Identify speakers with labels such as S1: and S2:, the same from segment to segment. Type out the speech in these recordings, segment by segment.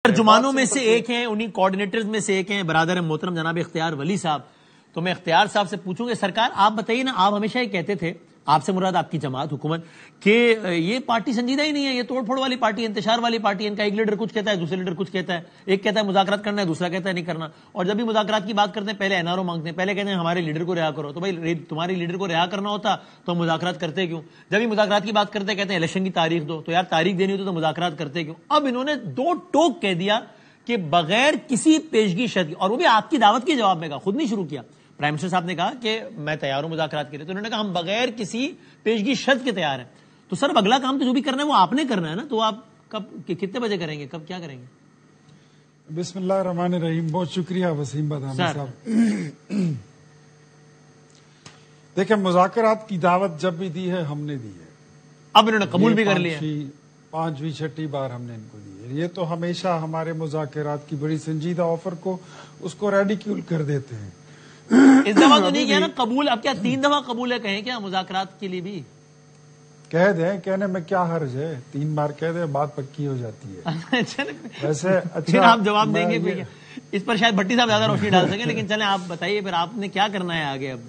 S1: ترجمانوں میں سے ایک ہیں، انہی کوارڈینیٹرز میں سے ایک ہیں برادر محترم جناب اختیار ولی صاحب. تو میں اختیار صاحب سے پوچھوں گے سرکار آپ بتائیے نا، آپ ہمیشہ یہ کہتے تھے، آپ سے مراد آپ کی جماعت حکومت، کہ یہ پارٹی سنجیدہ ہی نہیں ہے، یہ توڑ پھوڑ والی پارٹی، انتشار والی پارٹی. ان کا ایک لیڈر کچھ کہتا ہے، دوسرے لیڈر کچھ کہتا ہے، ایک کہتا ہے مذاکرات کرنا ہے، دوسرا کہتا ہے نہیں کرنا. اور جب بھی مذاکرات کی بات کرتے ہیں پہلے NRO مانگتے ہیں، پہلے کہتے ہیں ہمارے لیڈر کو رہا کرو. تو بھائی تمہارے لیڈر کو رہا کرنا ہوتا تو مذاکرات کرتے کیوں؟ جب بھی مذاکرات کی بات کرتے ہیں کہتے ہیں الیکشن کی تاریخ دو. تو یار تاریخ دینی ہوتی تو مذاکرات کرتے کیوں؟ اب انہوں نے دو ٹوک کہہ دیا کہ بغیر کسی پیشگی شرط، اور وہ بھی آپ کی دعوت کے جواب میں کہا، خود نہیں شروع کیا. پرائم منسٹر صاحب نے کہا کہ میں تیار ہوں مذاکرات کے لیے، تو انہوں نے کہا ہم بغیر کسی پیشگی شرط کے تیار ہیں. تو سر اگلا کام تو جو بھی کرنا ہے وہ آپ نے کرنا ہے نا، تو آپ کب کتنے بجے کریں گے، کب کیا کریں گے؟
S2: بسم اللہ الرحمن الرحیم. بہت شکریہ وسیم بادامی صاحب. دیکھیں مذاکرات کی دعوت جب بھی دی ہے ہم نے دی ہے،
S1: اب انہوں نے قبول بھی کر لیا.
S2: پانچویں چھٹی بار ہم نے ان کو دی ہے. یہ تو ہمیشہ ہمارے مذاکرات کی بڑی سنجیدہ آفر کو اس کو ریڈیکیول کر دیتے ہیں.
S1: اس دفعہ تو نہیں کیا نا قبول؟ اب کیا 3 دفعہ قبول ہے کہیں کیا مذاکرات کے لیے بھی؟
S2: کہہ دیں، کہنے میں کیا حرج ہے، 3 بار کہہ دیں بات پکی ہو جاتی ہے. ویسے اچھا
S1: آپ جواب دیں گے، اس پر شاید بھٹی صاحب زیادہ روشنی ڈال سکیں، لیکن چلیں آپ بتائیے پھر آپ نے کیا کرنا ہے آگے. اب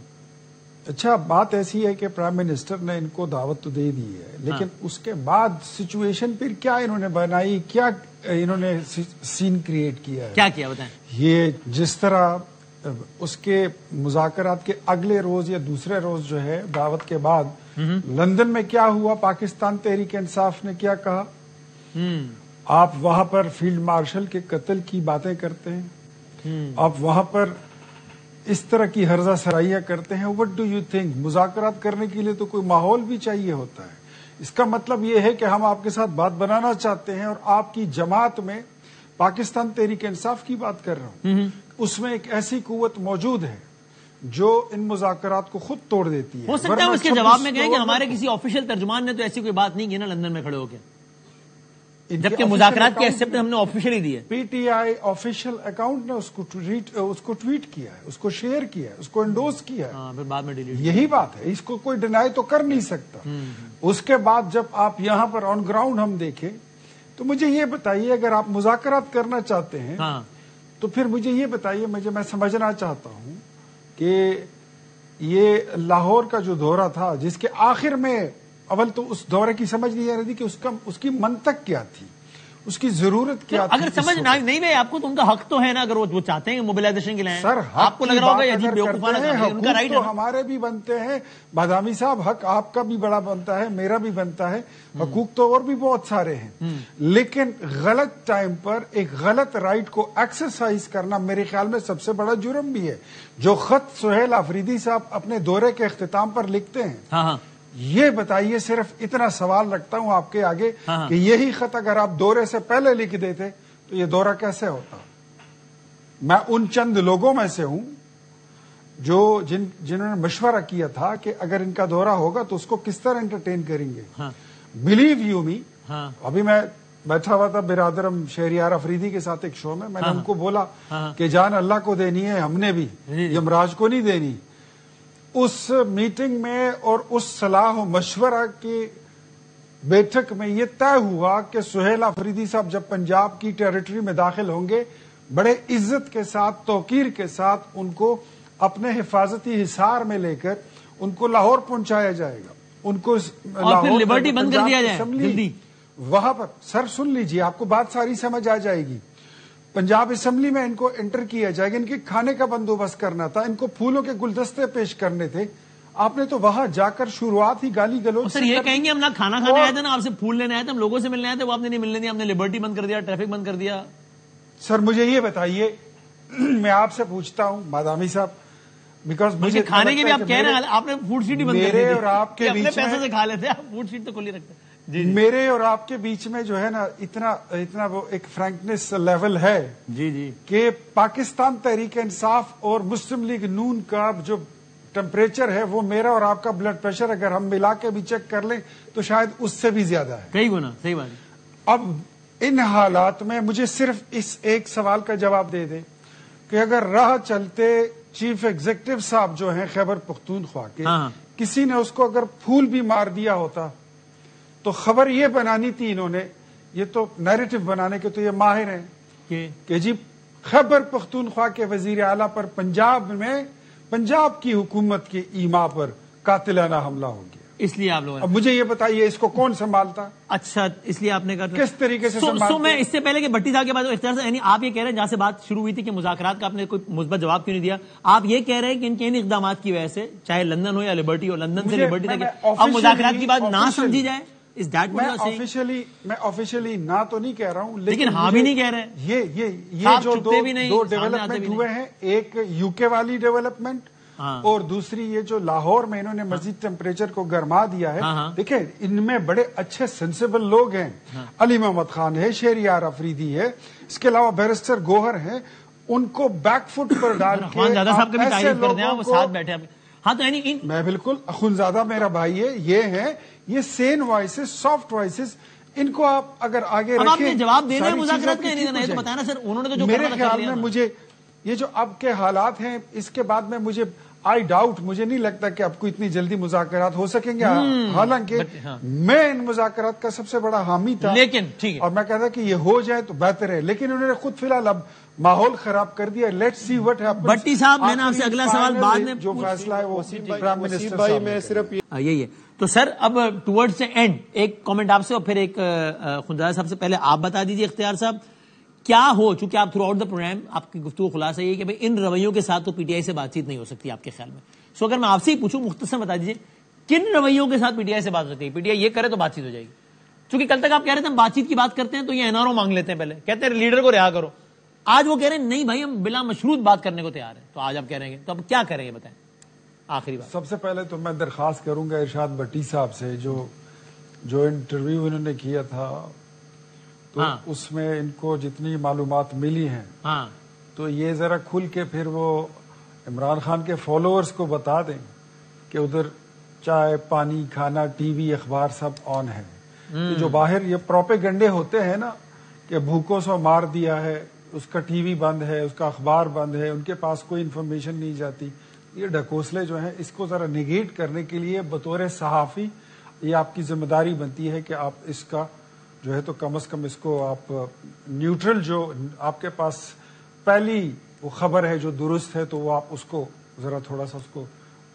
S2: اچھا بات ایسی ہے کہ پرائم منسٹر نے ان کو دعوت تو دے دی ہے، لیکن اس کے بعد سچویشن پھر کیا انہوں نے بنائی، کیا انہوں نے سین کریٹ کیا ہے،
S1: کیا کیا بتائیں.
S2: یہ جس طرح اس کے مذاکرات کے اگلے روز یا دوسرے روز جو ہے دعوت کے بعد لندن میں کیا ہوا، پاکستان تحریک انصاف نے کیا کہا، آپ وہاں پر فیلڈ مارشل کے قتل کی باتیں کرتے ہیں، آپ وہاں پر اس طرح کی ہرزہ سرائیاں کرتے ہیں. What do you think? مذاکرات کرنے کے لیے تو کوئی ماحول بھی چاہیے ہوتا ہے. اس کا مطلب یہ ہے کہ ہم آپ کے ساتھ بات بنانا چاہتے ہیں، اور آپ کی جماعت میں پاکستان تحریک انصاف کی بات کر رہا ہوں، اس میں ایک ایسی قوت موجود ہے جو ان مذاکرات کو خود توڑ دیتی ہے.
S1: ہو سکتا ہے اس کے جواب میں کہیں کہ ہمارے کسی آفیشیل ترجمان نے تو ایسی کوئی بات نہیں کی نا لندن میں کھڑے ہو کے، جبکہ مذاکرات کی ایکسپٹ ہم نے آفیشیلی دی ہے.
S2: P T I official account نے اس کو ٹویٹ کیا ہے، اس کو شیئر کیا ہے، اس کو انڈوز کیا ہے.
S1: پھر بعد میں ڈیلیٹ.
S2: یہی بات ہے، اس کو کوئی ڈینائی تو کر نہیں سکتا. اس کے بعد جب آپ یہاں پر آن گراؤنڈ ہم دیکھیں تو مجھے یہ بتائیے، اگر آپ مذاکرات کرنا چاہتے ہیں تو پھر مجھے یہ بتائیے، میں سمجھنا چاہتا ہوں کہ یہ لاہور کا جو دورہ تھا، جس کے آخر میں اول تو اس دورے کی سمجھ نہیں آ رہی تھی کہ اس کی منطق کیا تھی، اس کی ضرورت کیا تھی.
S1: اگر سمجھ نہیں بھائی آپ کو تو ان کا حق تو ہے نا، اگر وہ چاہتے ہیں موبلائزیشن کے لیے.
S2: سر
S1: آپ کو لگ رہا ہوگا عجیب بیوقوفانہ ان کا رائٹ ہے.
S2: ہمارے بھی بنتے ہیں بادامی صاحب، حق آپ کا بھی بڑا بنتا ہے، میرا بھی بنتا ہے، حقوق تو اور بھی بہت سارے ہیں، لیکن غلط ٹائم پر ایک غلط رائٹ کو ایکسرسائز کرنا میرے خیال میں سب سے بڑا جرم بھی ہے. جو خط سہیل آفریدی صاحب اپنے دورے کے اختتام پر لکھتے ہیں، یہ بتائیے، صرف اتنا سوال رکھتا ہوں آپ کے آگے کہ یہی خط اگر آپ دورے سے پہلے لکھ دیتے تو یہ دورہ کیسے ہوتا؟ میں ان چند لوگوں میں سے ہوں جو جنہوں نے مشورہ کیا تھا کہ اگر ان کا دورہ ہوگا تو اس کو کس طرح انٹرٹین کریں گے. بلیو یو می، ابھی میں بیٹھا ہوا تھا برادرم شہریار افریدی کے ساتھ ایک شو میں نے ان کو بولا کہ جان اللہ کو دینی ہے، ہم نے بھی یمراج کو نہیں دینی. اس میٹنگ میں اور اس صلاح و مشورہ کی بیٹھک میں یہ طے ہوا کہ سہیل آفریدی صاحب جب پنجاب کی ٹیریٹری میں داخل ہوں گے، بڑے عزت کے ساتھ، توقیر کے ساتھ ان کو اپنے حفاظتی حصار میں لے کر ان کو لاہور پہنچایا جائے گا. ان کو
S1: لاہور لبرٹی بند کر دیا جائے
S2: وہاں پر. سر سن لیجیے، آپ کو بات ساری سمجھ آ جائے گی. پنجاب اسمبلی میں ان کو انٹر کیا جائے گا، ان کے کھانے کا بندوبست کرنا تھا، ان کو پھولوں کے گلدستے پیش کرنے تھے. آپ نے تو وہاں جا کر شروعات ہی گالی گلوچ.
S1: سر یہ کہیں گے ہم نہ کھانا کھانے آئے تھے، نا آپ سے پھول لینے آئے تھے، ہم لوگوں سے ملنے آئے تھے، وہ آپ نے نہیں ملنے دیا، ہم نے لبرٹی بند کر دیا، ٹریفک بند کر دیا.
S2: سر مجھے یہ بتائیے، میں آپ سے پوچھتا ہوں بادامی صاحب، بیکاز مجھے
S1: کھانے کے بھی آپ کہہ رہے ہیں، آپ نے فوڈ سیٹ ہی بند کر دی،
S2: میرے اور آپ کے
S1: اپنے پیسے سے کھا لیتے، آپ فوڈ سیٹ تو کھلی رکھتے.
S2: میرے اور آپ کے بیچ میں جو ہے نا اتنا وہ ایک فرینکنس لیول ہے کہ پاکستان تحریک انصاف اور مسلم لیگ نون کا جو ٹمپریچر ہے وہ میرا اور آپ کا بلڈ پریشر اگر ہم ملا کے بھی چیک کر لیں تو شاید اس سے بھی زیادہ ہے،
S1: کئی گنا. صحیح بات ہے.
S2: اب ان حالات میں مجھے صرف اس ایک سوال کا جواب دے دیں کہ اگر راہ چلتے چیف ایگزیکٹو صاحب جو ہیں خیبر پختونخوا کے، کسی نے اس کو اگر پھول بھی مار دیا ہوتا تو خبر یہ بنانی تھی انہوں نے، یہ تو نیریٹو بنانے کے تو یہ ماہر ہیں کہ جی خیبر پختونخوا کے وزیر اعلیٰ پر پنجاب کی حکومت کی ایما پر قاتلانہ حملہ ہو گیا.
S1: اس لیے آپ لوگ
S2: اب مجھے یہ بتائیے اس کو کون سنبھالتا؟
S1: اچھا اس لیے آپ نے کہا
S2: کس طریقے سے سنبھالتا؟
S1: میں اس سے پہلے کہ بھٹی صاحب کے بعد اختیار سے، یعنی آپ یہ کہہ رہے ہیں جہاں سے بات شروع ہوئی تھی کہ مذاکرات کا آپ نے کوئی مثبت جواب کیوں نہیں دیا، آپ یہ کہہ رہے ہیں کہ ان کے ان اقدامات کی وجہ سے چاہے لندن ہو یا لبرٹی ہو، لندن سے لبرٹی تک اب مذاکرات کی بات نہ سمجھی جائے.
S2: میں آفیشلی نہ تو نہیں کہہ رہا ہوں،
S1: لیکن ہاں بھی نہیں کہہ رہے.
S2: یہ جو دو ڈیولپمنٹ ہوئے ہیں، ایک یو کے والی ڈیولپمنٹ اور دوسری یہ جو لاہور میں انہوں نے مزید ٹیمپریچر کو گرما دیا ہے. دیکھیں ان میں بڑے اچھے سینسیبل لوگ ہیں، علی محمد خان ہے، شہریار افریدی ہے، اس کے علاوہ بیرسٹر گوہر ہیں. ان کو بیک فٹ پر ڈال کے
S1: اخوانزادہ صاحب کا بھی تعریف کر دیں، وہ ساتھ بیٹھے. ہاں تو یعنی
S2: میں بالکل اخوانزادہ میرا بھائی ہے، یہ ہے یہ سین وائسز، سافٹ وائسز، ان کو آپ اگر آگے رکھیں.
S1: آپ نے جواب دینا ہے مذاکرات کا نہیں تو بتانا سر، انہوں نے تو جو
S2: میرے خیال میں مجھے یہ جو اب کے حالات ہیں اس کے بعد میں مجھے مجھے نہیں لگتا کہ اب کو اتنی جلدی مذاکرات ہو سکیں گے. حالانکہ میں ان مذاکرات کا سب سے بڑا حامی تھا،
S1: لیکن
S2: اور میں کہتا کہ یہ ہو جائے تو بہتر ہے، لیکن انہوں نے خود فی الحال اب ماحول خراب کر دیا. Let's see what happens.
S1: Bhatti صاحب میں نے آپ سے اگلا سوال بعد میں
S2: جو فیصلہ ہے وہ پرائم منسٹر صاحب
S3: میں صرف
S1: یہی ہے. تو سر اب ٹورڈ سے اینڈ ایک کامنٹ آپ سے اور پھر ایک اخوانزادہ صاحب سے. پہلے آپ بتا دیجیے اختیار صاحب کیا ہو، چونکہ آپ تھرو آؤٹ دا پروگرام آپ کی گفتگو خلاصہ یہ کہ ان رویوں کے ساتھ تو پی ٹی آئی سے بات چیت نہیں ہو سکتی آپ کے خیال میں. سو اگر میں آپ سے ہی پوچھوں مختصر بتا دیجیے کن رویوں کے ساتھ پی ٹی آئی سے بات ہو سکتی ہے؟ پی ٹی آئی یہ کرے تو بات چیت ہو جائے گی. چونکہ کل تک آپ کہہ رہے تھے ہم بات چیت کی بات کرتے ہیں تو یہ این آر او مانگ لیتے ہیں، پہلے کہتے ہیں لیڈر کو رہا کرو. آج وہ کہہ رہے ہیں نہیں بھائی ہم بلا مشروط بات کرنے کو تیار ہیں. تو آج آپ کہہ رہے ہیں تو اب کیا کریں گے بتائیں آخری بات.
S2: سب سے پہلے تو میں درخواست کروں گا ارشاد بھٹی صاحب سے، جو انٹرویو انہوں نے کیا تھا تو اس میں ان کو جتنی معلومات ملی ہیں تو یہ ذرا کھل کے پھر وہ عمران خان کے فالوورز کو بتا دیں کہ ادھر چائے پانی کھانا ٹی وی اخبار سب آن ہے. جو باہر یہ پروپیگنڈے ہوتے ہیں نا کہ بھوکوں سے مار دیا ہے، اس کا ٹی وی بند ہے، اس کا اخبار بند ہے، ان کے پاس کوئی انفارمیشن نہیں جاتی، یہ ڈھکوسلے جو ہیں اس کو ذرا نیگیٹ کرنے کے لیے بطور صحافی یہ آپ کی ذمہ داری بنتی ہے کہ آپ اس کا جو ہے تو کم از کم اس کو آپ نیوٹرل، جو آپ کے پاس پہلی وہ خبر ہے جو درست ہے تو وہ آپ اس کو ذرا تھوڑا سا اس کو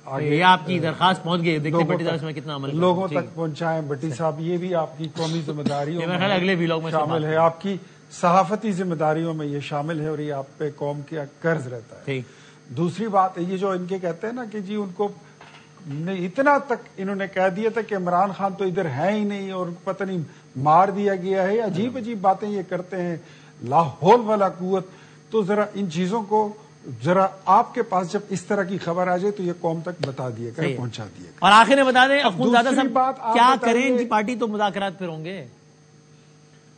S1: آگے آپ کی درخواست پہنچ گئی، دیکھتے بھٹی صاحب میں کتنا عمل
S2: لوگوں تک پہنچائیں. بھٹی صاحب یہ بھی آپ کی قومی ذمہ داریوں
S1: میں اگلے ویلاگ میں
S2: شامل ہے، آپ کی صحافتی ذمہ داریوں میں یہ شامل ہے اور یہ آپ پہ قوم کا قرض رہتا ہے. دوسری بات یہ جو ان کے کہتے ہیں نا کہ جی ان کو اتنا تک انہوں نے کہہ دیا تھا کہ عمران خان تو ادھر ہے ہی نہیں اور پتہ نہیں مار دیا گیا ہے، عجیب عجیب باتیں یہ کرتے ہیں، لاہور والا قوت. تو ذرا ان چیزوں کو ذرا آپ کے پاس جب اس طرح کی خبر آ جائے تو یہ قوم تک بتا دیے گا، پہنچا دیے گا.
S1: اور آخر میں بتا دیں اخوانزادہ صاحب کیا کریں ان کی پارٹی تو مذاکرات پھر ہوں گے؟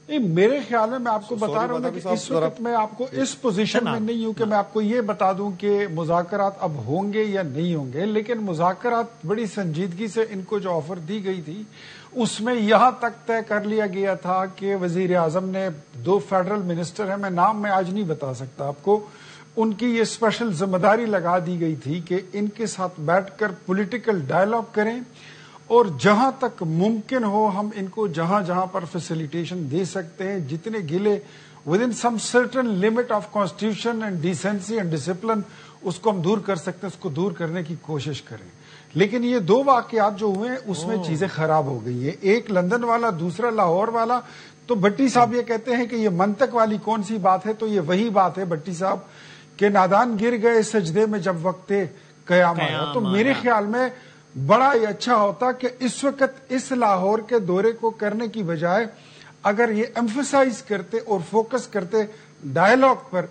S2: میرے خیال میں آپ کو بتا رہا ہوں کہ اس وقت میں آپ کو اس پوزیشن میں نہیں ہوں کہ میں آپ کو یہ بتا دوں کہ مذاکرات اب ہوں گے یا نہیں ہوں گے. لیکن مذاکرات بڑی سنجیدگی سے ان کو جو آفر دی گئی تھی اس میں یہاں تک طے کر لیا گیا تھا کہ وزیر اعظم نے 2 فیڈرل منسٹر ہیں، میں نام میں آج نہیں بتا سکتا آپ کو، ان کی یہ اسپیشل ذمہ داری لگا دی گئی تھی کہ ان کے ساتھ بیٹھ کر پولیٹیکل ڈائلاگ کریں اور جہاں تک ممکن ہو ہم ان کو جہاں جہاں پر فیسیلیٹیشن دے سکتے ہیں، جتنے گلے within some certain limit of constitution and decency and discipline اس کو ہم دور کر سکتے ہیں، اس کو دور کرنے کی کوشش کریں. لیکن یہ 2 واقعات جو ہوئے ہیں اس میں چیزیں خراب ہو گئی ہیں، ایک لندن والا، دوسرا لاہور والا. تو بھٹی صاحب یہ کہتے ہیں کہ یہ منطق والی کون سی بات ہے، تو یہ وہی بات ہے بھٹی صاحب کہ نادان گر گئے سجدے میں جب وقت قیام آیا. تو میرے خیال میں بڑا ہی اچھا ہوتا کہ اس وقت اس لاہور کے دورے کو کرنے کی بجائے اگر یہ ایمفسائز کرتے اور فوکس کرتے ڈائلاگ پر.